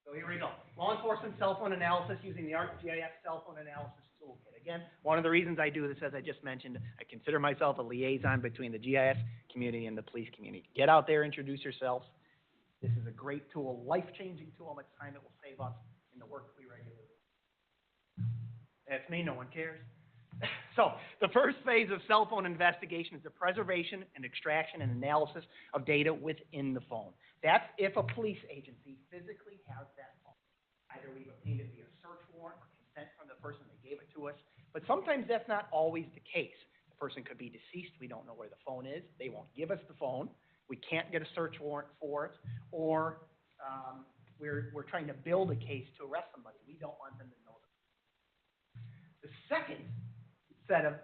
So here we go. Law enforcement cell phone analysis using the ArcGIS cell phone analysis toolkit. Again, one of the reasons I do this, as I just mentioned, I consider myself a liaison between the GIS community and the police community. Get out there, introduce yourselves. This is a great tool, life-changing tool. How much time it will save us in the work we regularly do. That's me, no one cares. So the first phase of cell phone investigation is the preservation and extraction and analysis of data within the phone. That's if a police agency physically has that phone. Either we've obtained it via search warrant or consent from the person that gave it to us, but sometimes that's not always the case. The person could be deceased, we don't know where the phone is, they won't give us the phone, we can't get a search warrant for it, or we're trying to build a case to arrest somebody. We don't want them to know that. The second set of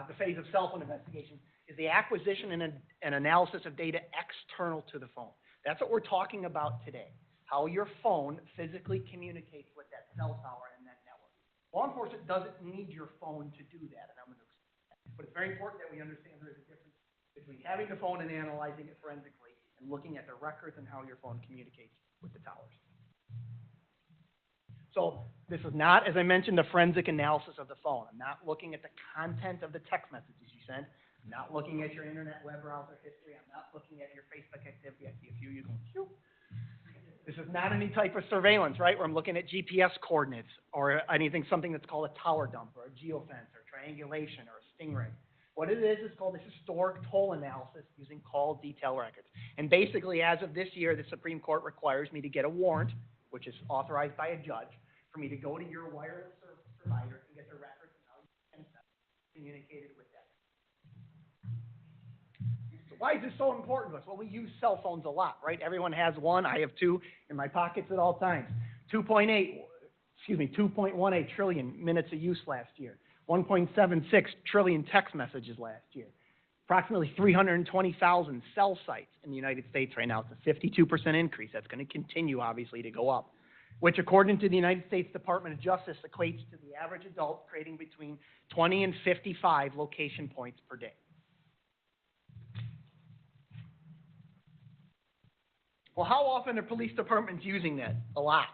the phase of cell phone investigation is the acquisition and analysis of data external to the phone. That's what we're talking about today, how your phone physically communicates with that cell tower and that network. Law enforcement doesn't need your phone to do that, and I'm going to explain that. But it's very important that we understand there is a difference between having the phone and analyzing it forensically and looking at the records and how your phone communicates with the towers. So this is not, as I mentioned, a forensic analysis of the phone. I'm not looking at the content of the text messages you send. I'm not looking at your internet web browser history. I'm not looking at your Facebook activity. I see a few of you going, phew. This is not any type of surveillance, right, where I'm looking at GPS coordinates or something that's called a tower dump or a geofence or triangulation or a stingray. What it is called a historic toll analysis using call detail records. And basically, as of this year, the Supreme Court requires me to get a warrant, which is authorized by a judge, for me to go to your wireless service provider and get the records and how you communicated with that. So why is this so important to us? Well, we use cell phones a lot, right? Everyone has one. I have two in my pockets at all times. 2.18 trillion minutes of use last year. 1.76 trillion text messages last year. Approximately 320,000 cell sites in the United States right now. It's a 52% increase. That's going to continue, obviously, to go up, which, according to the United States Department of Justice, equates to the average adult creating between 20 and 55 location points per day. Well, how often are police departments using that? A lot.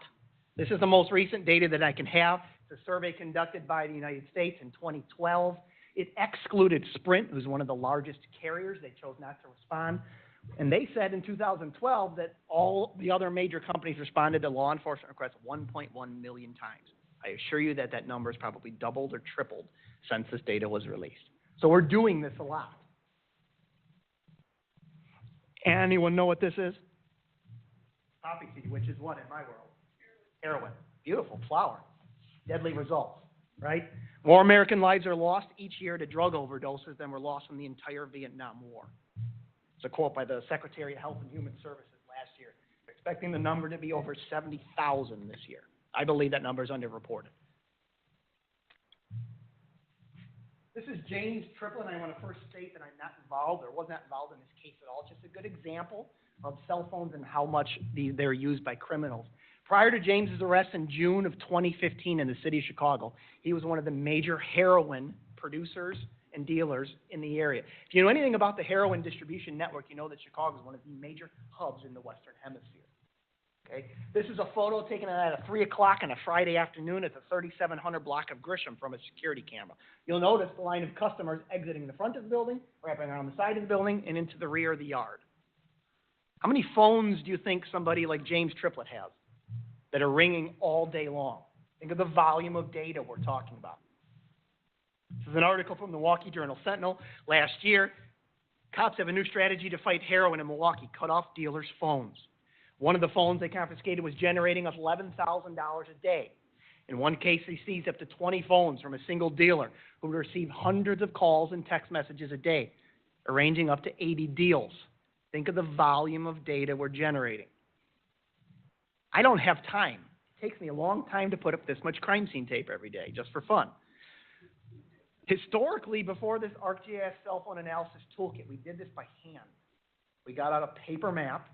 This is the most recent data that I can have. It's a survey conducted by the United States in 2012. It excluded Sprint, who's one of the largest carriers. They chose not to respond. And they said in 2012 that all the other major companies responded to law enforcement requests 1.1 million times. I assure you that that number has probably doubled or tripled since this data was released. So we're doing this a lot. Anyone know what this is? Poppy seed, which is what in my world? Heroin. Beautiful flower. Deadly results, right? More American lives are lost each year to drug overdoses than were lost in the entire Vietnam War. It's a quote by the Secretary of Health and Human Services last year. We're expecting the number to be over 70,000 this year. I believe that number is underreported. This is James Triplett, and I want to first state that I'm not involved or was not involved in this case at all. It's just a good example of cell phones and how much they're used by criminals. Prior to James's arrest in June of 2015 in the city of Chicago, he was one of the major heroin producers and dealers in the area. If you know anything about the heroin distribution network, you know that Chicago is one of the major hubs in the Western Hemisphere. Okay? This is a photo taken at 3 o'clock on a Friday afternoon at the 3700 block of Grisham from a security camera. You'll notice the line of customers exiting the front of the building, wrapping around the side of the building, and into the rear of the yard. How many phones do you think somebody like James Triplett has that are ringing all day long? Think of the volume of data we're talking about. This is an article from the Milwaukee Journal-Sentinel. Last year, cops have a new strategy to fight heroin in Milwaukee, cut off dealers' phones. One of the phones they confiscated was generating $11,000 a day. In one case, they seized up to 20 phones from a single dealer who would receive hundreds of calls and text messages a day, arranging up to 80 deals. Think of the volume of data we're generating. I don't have time. It takes me a long time to put up this much crime scene tape every day, just for fun. Historically, before this ArcGIS cell phone analysis toolkit, we did this by hand. We got out a paper map,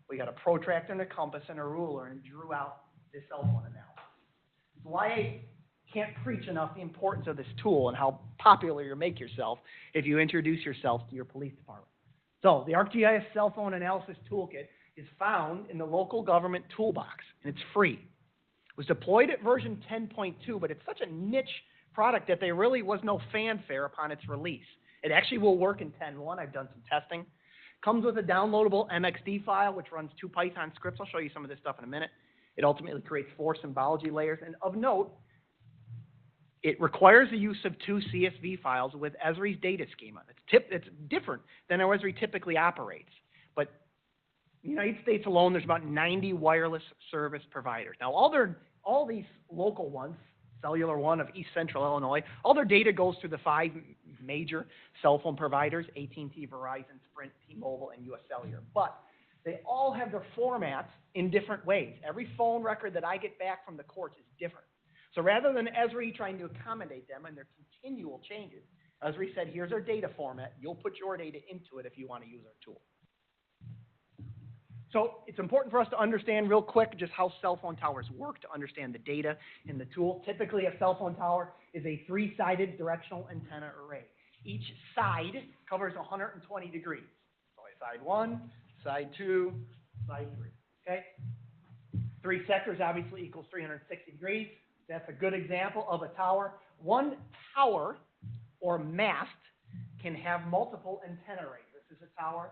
we got a protractor and a compass and a ruler and drew out this cell phone analysis. It's why I can't preach enough the importance of this tool and how popular you make yourself if you introduce yourself to your police department. So the ArcGIS cell phone analysis toolkit is found in the local government toolbox, and it's free. It was deployed at version 10.2, but it's such a niche product that there really was no fanfare upon its release. It actually will work in 10.1. I've done some testing. Comes with a downloadable MXD file, which runs 2 Python scripts. I'll show you some of this stuff in a minute. It ultimately creates 4 symbology layers. And of note, it requires the use of 2 CSV files with Esri's data schema. It's different than how Esri typically operates. But in the United States alone, there's about 90 wireless service providers. Now, all these local ones, Cellular One of East Central Illinois, all their data goes through the 5 major cell phone providers, AT&T, Verizon, Sprint, T-Mobile, and US Cellular. But they all have their formats in different ways. Every phone record that I get back from the courts is different. So rather than Esri trying to accommodate them and their continual changes, Esri said, here's our data format. You'll put your data into it if you want to use our tool. So it's important for us to understand real quick just how cell phone towers work, to understand the data in the tool. Typically, a cell phone tower is a 3-sided directional antenna array. Each side covers 120 degrees. So side 1, side 2, side 3. Okay? 3 sectors obviously equals 360 degrees. That's a good example of a tower. One tower or mast can have multiple antenna arrays. This is a tower.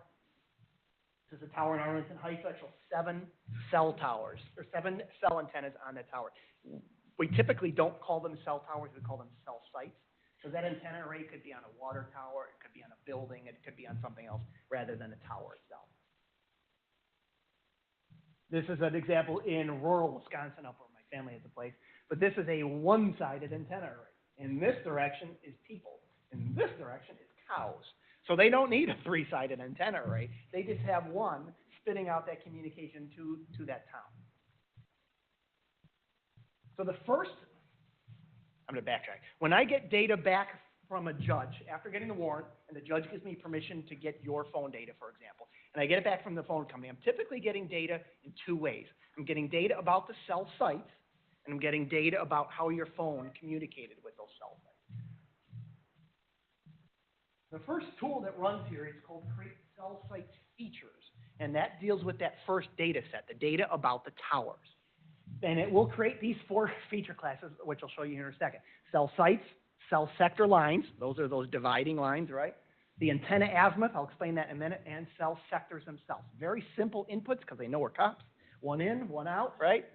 This is a tower in Arlington Heights, actually 7 cell towers, or 7 cell antennas on the tower. We typically don't call them cell towers, we call them cell sites. So that antenna array could be on a water tower, it could be on a building, it could be on something else rather than a tower itself. This is an example in rural Wisconsin, up where my family has a place, but this is a 1-sided antenna array. In this direction is people, in this direction is cows. So they don't need a 3-sided antenna array. They just have one spitting out that communication to that town. So the first, I'm going to backtrack. When I get data back from a judge, after getting the warrant, and the judge gives me permission to get your phone data, for example, and I get it back from the phone company, I'm typically getting data in 2 ways. I'm getting data about the cell sites, and I'm getting data about how your phone communicated with those cell sites. The first tool that runs here is called Create Cell Sites Features, and that deals with that first data set, the data about the towers. And it will create these 4 feature classes, which I'll show you here in a second. Cell sites, cell sector lines, those are those dividing lines, right? The antenna azimuth, I'll explain that in a minute, and cell sectors themselves. Very simple inputs because they know we're cops. 1 in, 1 out, right?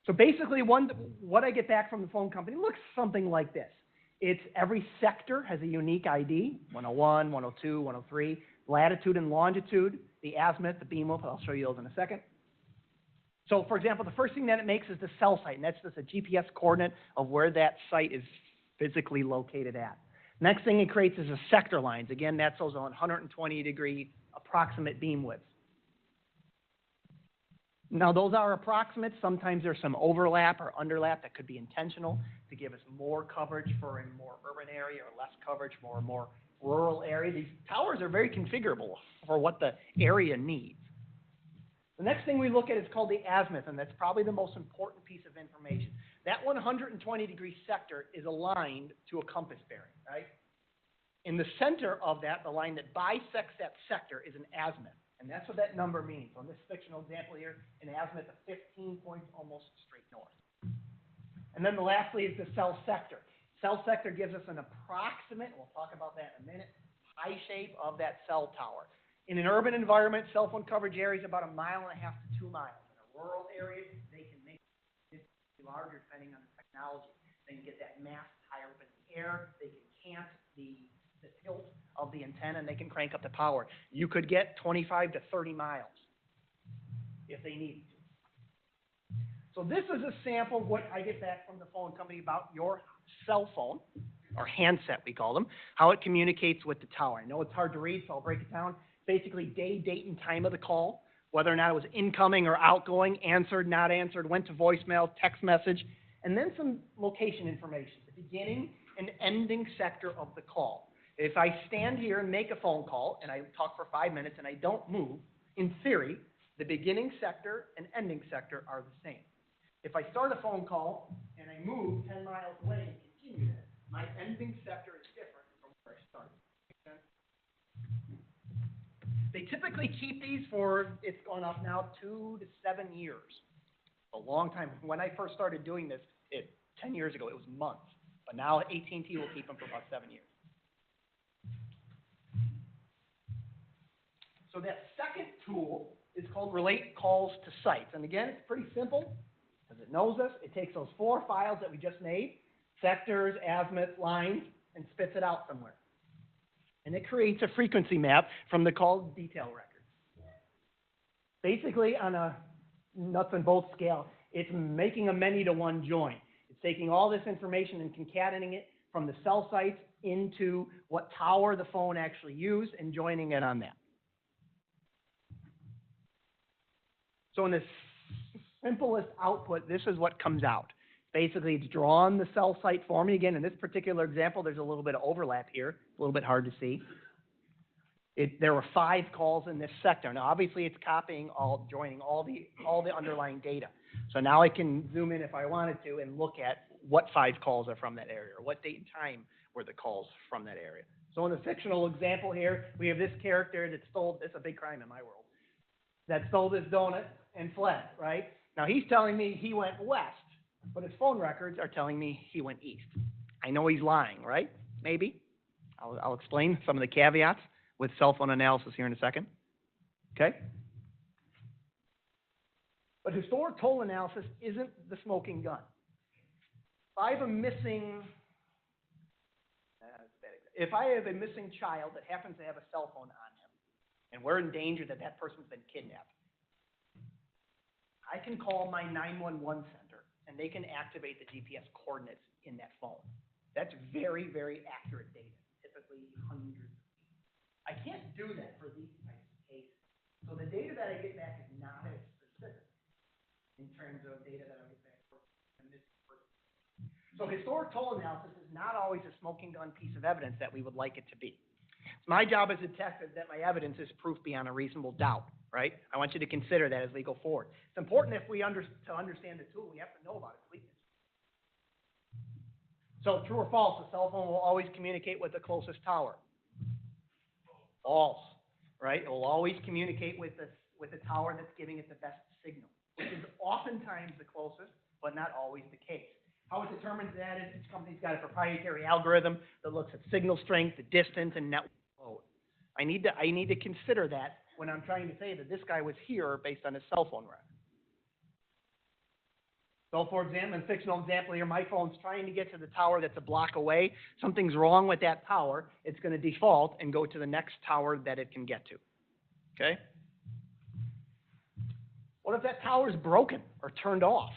So basically, what I get back from the phone company looks something like this. It's every sector has a unique ID, 101, 102, 103, latitude and longitude, the azimuth, the beam width. I'll show you those in a second. So, for example, the first thing that it makes is the cell site, and that's just a GPS coordinate of where that site is physically located at. Next thing it creates is the sector lines. Again, that's those 120-degree approximate beam widths. Now, those are approximates. Sometimes there's some overlap or underlap that could be intentional to give us more coverage for a more urban area or less coverage for a more rural area. These towers are very configurable for what the area needs. The next thing we look at is called the azimuth, and that's probably the most important piece of information. That 120-degree sector is aligned to a compass bearing, right? In the center of that, the line that bisects that sector is an azimuth. And that's what that number means. So in this fictional example here, an azimuth of 15 points almost straight north. And then lastly is the cell sector. Cell sector gives us an approximate, we'll talk about that in a minute, pie shape of that cell tower. In an urban environment, cell phone coverage area is about 1.5 miles to 2 miles. In a rural area, they can make it larger depending on the technology. They can get that mast higher up in the air. They can cant the tilt of the antenna, and they can crank up the power. You could get 25 to 30 miles if they needed to. So this is a sample of what I get back from the phone company about your cell phone, or handset we call them, how it communicates with the tower. I know it's hard to read, so I'll break it down. Basically, day, date, and time of the call, whether or not it was incoming or outgoing, answered, not answered, went to voicemail, text message, and then some location information, the beginning and ending sector of the call. If I stand here and make a phone call, and I talk for 5 minutes, and I don't move, in theory, the beginning sector and ending sector are the same. If I start a phone call, and I move 10 miles away and continue that, my ending sector is different from where I started. Make sense? They typically keep these for, it's gone up now, 2 to 7 years. A long time. When I first started doing this 10 years ago, it was months. But now AT&T will keep them for about 7 years. So that second tool is called Relate Calls to Sites. And again, it's pretty simple because it knows us. It takes those 4 files that we just made, sectors, azimuth, lines, and spits it out somewhere. And it creates a frequency map from the call detail record. Basically, on a nuts and bolts scale, it's making a many-to-one join. It's taking all this information and concatenating it from the cell sites into what tower the phone actually used and joining it on that. So in the simplest output, this is what comes out. Basically, it's drawn the cell site for me. Again, in this particular example, there's a little bit of overlap here, a little bit hard to see. There were 5 calls in this sector. Now, obviously, it's copying joining all the underlying data. So now I can zoom in if I wanted to and look at what 5 calls are from that area, or what date and time were the calls from that area. So in the fictional example here, we have this character that stole, it's a big crime in my world, that stole this donut and fled, right? Now, he's telling me he went west, but his phone records are telling me he went east. I know he's lying, right? Maybe. I'll explain some of the caveats with cell phone analysis here in a second. Okay? But historic toll analysis isn't the smoking gun. If I have a missing child that happens to have a cell phone on him, and we're in danger that that person's been kidnapped, I can call my 911 center, and they can activate the GPS coordinates in that phone. That's very, very accurate data, typically hundreds of feet. I can't do that for these types of cases. So the data that I get back is not as specific in terms of data that I get back from this person. So historic toll analysis is not always a smoking gun piece of evidence that we would like it to be. It's my job as a detective that my evidence is proof beyond a reasonable doubt, right? I want you to consider that as we go forward. It's important if we to understand the tool, we have to know about its weakness. So true or false, the cell phone will always communicate with the closest tower. False, right? It will always communicate with the tower that's giving it the best signal, which is oftentimes the closest, but not always the case. How it determines that is each company's got a proprietary algorithm that looks at signal strength, the distance, and network load. I need to consider that when I'm trying to say that this guy was here based on his cell phone record. So, for example, in a fictional example here, my phone's trying to get to the tower that's a block away. Something's wrong with that tower. It's going to default and go to the next tower that it can get to. Okay? What if that tower's broken or turned off?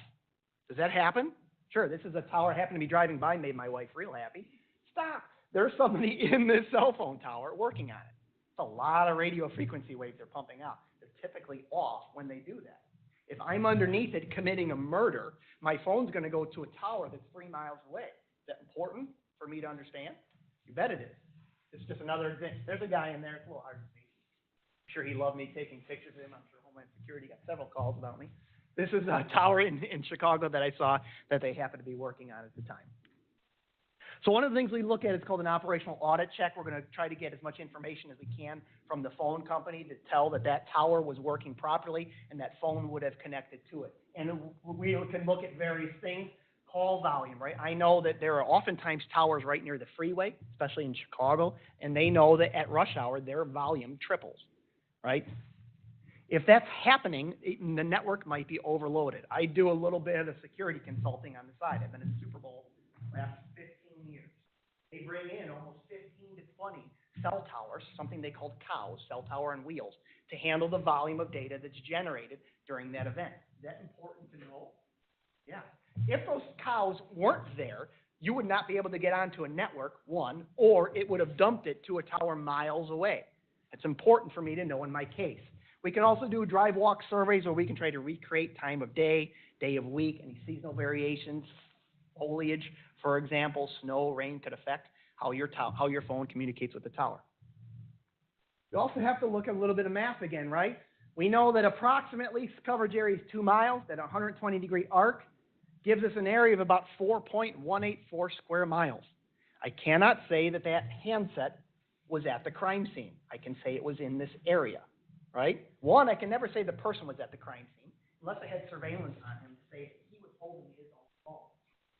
Does that happen? Sure, this is a tower I happen to be driving by, made my wife real happy. Stop. There's somebody in this cell phone tower working on it. It's a lot of radio frequency waves they're pumping out. They're typically off when they do that. If I'm underneath it committing a murder, my phone's going to go to a tower that's 3 miles away. Is that important for me to understand? You bet it is. It's just another example. There's a guy in there. It's a little hard to see. I'm sure he loved me taking pictures of him. I'm sure Homeland Security got several calls about me. This is a tower in Chicago that I saw that they happened to be working on at the time. So one of the things we look at is called an operational audit check. We're going to try to get as much information as we can from the phone company to tell that that tower was working properly and that phone would have connected to it. And we can look at various things. Call volume, right? I know that there are oftentimes towers right near the freeway, especially in Chicago, and they know that at rush hour their volume triples, right? If that's happening, the network might be overloaded. I do a little bit of security consulting on the side. I've been in the Super Bowl the last 15 years. They bring in almost 15 to 20 cell towers, something they called cows, cell tower on wheels, to handle the volume of data that's generated during that event. Is that important to know? Yeah. If those cows weren't there, you would not be able to get onto a network, one, or it would have dumped it to a tower miles away. It's important for me to know in my case. We can also do drive walk surveys where we can try to recreate time of day, day of week, any seasonal variations, foliage, for example, snow, rain could affect how your phone communicates with the tower. You also have to look at a little bit of math again, right? We know that approximately coverage area is 2 miles, that 120-degree arc gives us an area of about 4.184 square miles. I cannot say that that handset was at the crime scene. I can say it was in this area, right? One, I can never say the person was at the crime scene unless I had surveillance on him to say he was holding his own phone.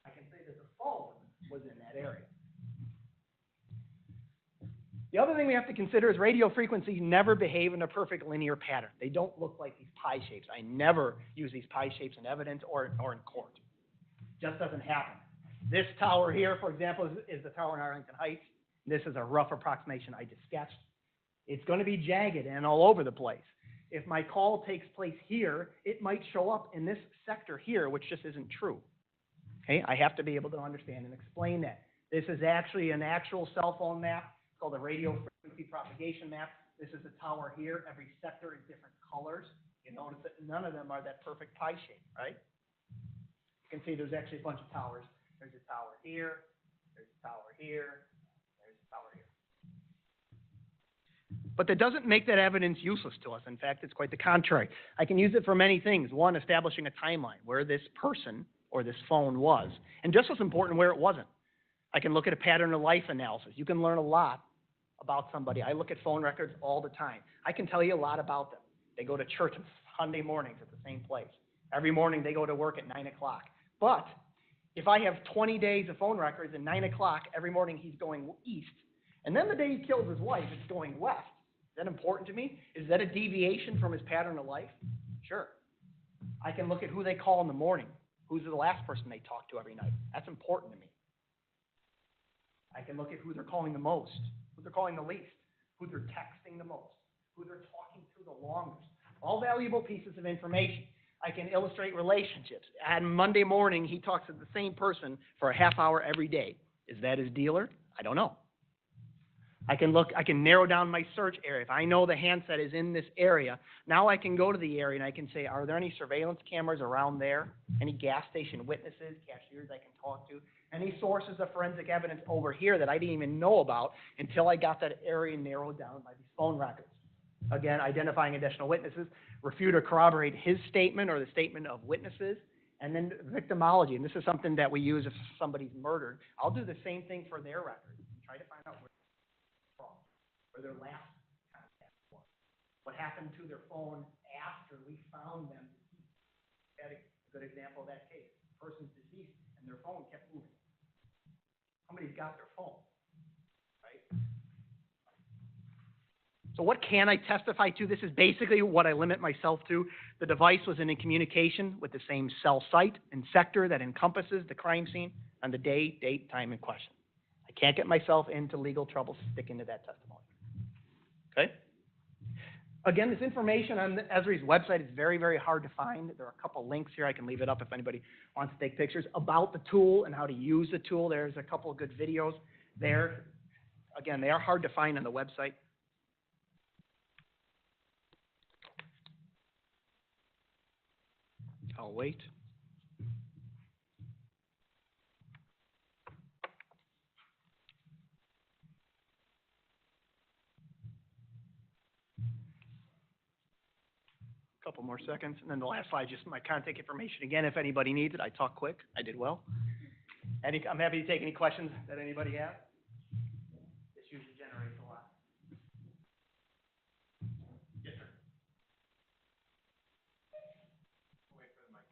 I can say that the phone was in that area. The other thing we have to consider is radio frequencies never behave in a perfect linear pattern. They don't look like these pie shapes. I never use these pie shapes in evidence or in court. It just doesn't happen. This tower here, for example, is the tower in Arlington Heights. This is a rough approximation I just sketched. It's going to be jagged and all over the place. If my call takes place here, it might show up in this sector here, which just isn't true. Okay, I have to be able to understand and explain that. This is actually an actual cell phone map. It's called a radio frequency propagation map. This is a tower here. Every sector is different colors. You notice that none of them are that perfect pie shape, right? You can see there's actually a bunch of towers. There's a tower here. There's a tower here. There's a tower here. But that doesn't make that evidence useless to us. In fact, it's quite the contrary. I can use it for many things. One, establishing a timeline where this person or this phone was, and just as important, where it wasn't. I can look at a pattern of life analysis. You can learn a lot about somebody. I look at phone records all the time. I can tell you a lot about them. They go to church on Sunday mornings at the same place. Every morning they go to work at 9 o'clock. But if I have 20 days of phone records and 9 o'clock every morning he's going east, and then the day he kills his wife, it's going west, is that important to me? Is that a deviation from his pattern of life? Sure. I can look at who they call in the morning. Who's the last person they talk to every night? That's important to me. I can look at who they're calling the most, who they're calling the least, who they're texting the most, who they're talking to the longest. All valuable pieces of information. I can illustrate relationships. On Monday morning, he talks to the same person for a half hour every day. Is that his dealer? I don't know. I can narrow down my search area. If I know the handset is in this area, now I can go to the area and I can say, are there any surveillance cameras around there? Any gas station witnesses, cashiers I can talk to? Any sources of forensic evidence over here that I didn't even know about until I got that area narrowed down by these phone records? Again, identifying additional witnesses, refute or corroborate his statement or the statement of witnesses, and then victimology. And this is something that we use if somebody's murdered. I'll do the same thing for their records and try to find out where their last contact was. What happened to their phone after we found them deceased. We had a good example of that case. The person's deceased and their phone kept moving. Somebody's got their phone, right? So what can I testify to? This is basically what I limit myself to. The device was in communication with the same cell site and sector that encompasses the crime scene on the day, date, time in question. I can't get myself into legal trouble sticking to that testimony. Okay? Again, this information on Esri's website is very, very hard to find. There are a couple links here. I can leave it up if anybody wants to take pictures about the tool and how to use the tool. There's a couple of good videos there. Again, they are hard to find on the website. I'll wait. Couple more seconds, and then the last slide, just my contact information. Again, if anybody needs it, I talk quick. I did well. I'm happy to take any questions that anybody has. This usually generates a lot. Yes, sir. Wait for the mic.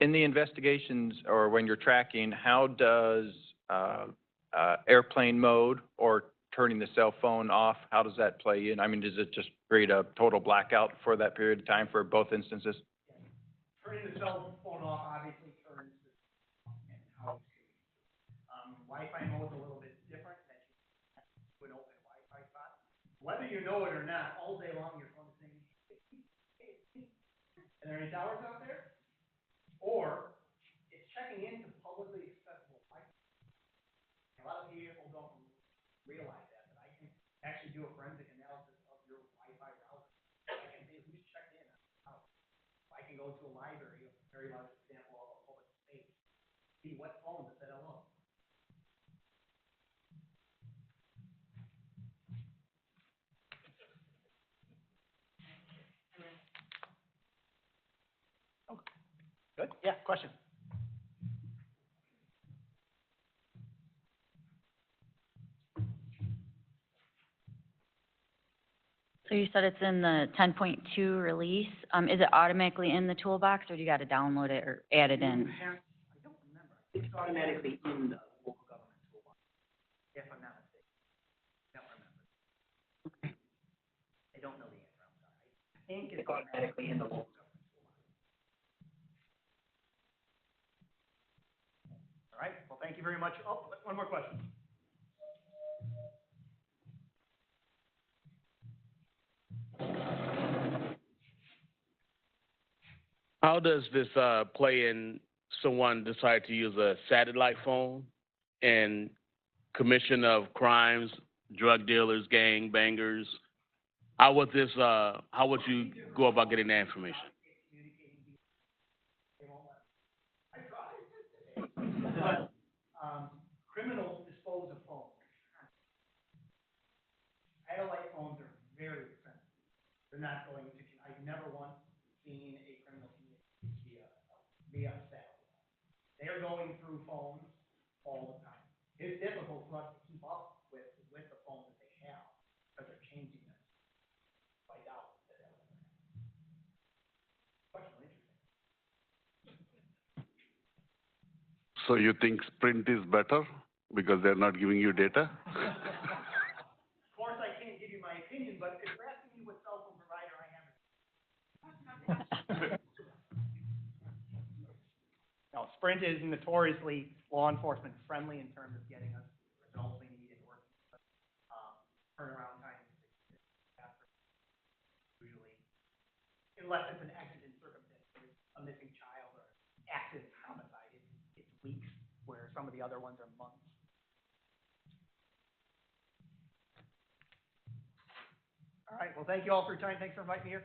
In the investigations or when you're tracking, how does airplane mode or turning the cell phone off, how does that play in? I mean, does it just create a total blackout for that period of time for both instances? Turning the cell phone off obviously turns the and how Wi-Fi mode is a little bit different. That you an open Wi-Fi spot. Whether you know it or not, all day long your phone is saying, hey, are there any towers out there? Or it's checking into publicly accessible Wi-Fi. A lot of people don't realize that, but I can actually do a forensic analysis of your Wi-Fi router. I can see who's checked in on the house. I can go to a library, a very large example of a public space, see what phone that said hello. Oh, good. Yeah, question. So you said it's in the 10.2 release. Is it automatically in the toolbox, or do you got to download it or add it in? I don't remember. It's automatically in the local government toolbox, if I'm not mistaken. I don't remember. I don't know the answer, I'm sorry. I think it's automatically in the local government toolbox. All right, well, thank you very much. Oh, one more question. How does this play in someone decide to use a satellite phone and commission of crimes, drug dealers, gang bangers? How would you go about getting that information? But, criminals dispose of phones. Satellite phones are very expensive. They're not going to, I've never once seen a criminal communicate via satellite. They are going through phones all the time. It's difficult for us to keep up with the phones that they have, because they're changing them. I doubt that that will happen. Question interesting. So you think Sprint is better because they're not giving you data? Of course, I can't give you my opinion, but if you're asking me what cell phone provider I am. No, Sprint is notoriously law enforcement friendly in terms of getting us results we need and working. Turnaround time is usually, unless it's an accident circumstance, a missing child or active homicide, it's weeks, where some of the other ones are months. All right, well, thank you all for your time. Thanks for inviting me here.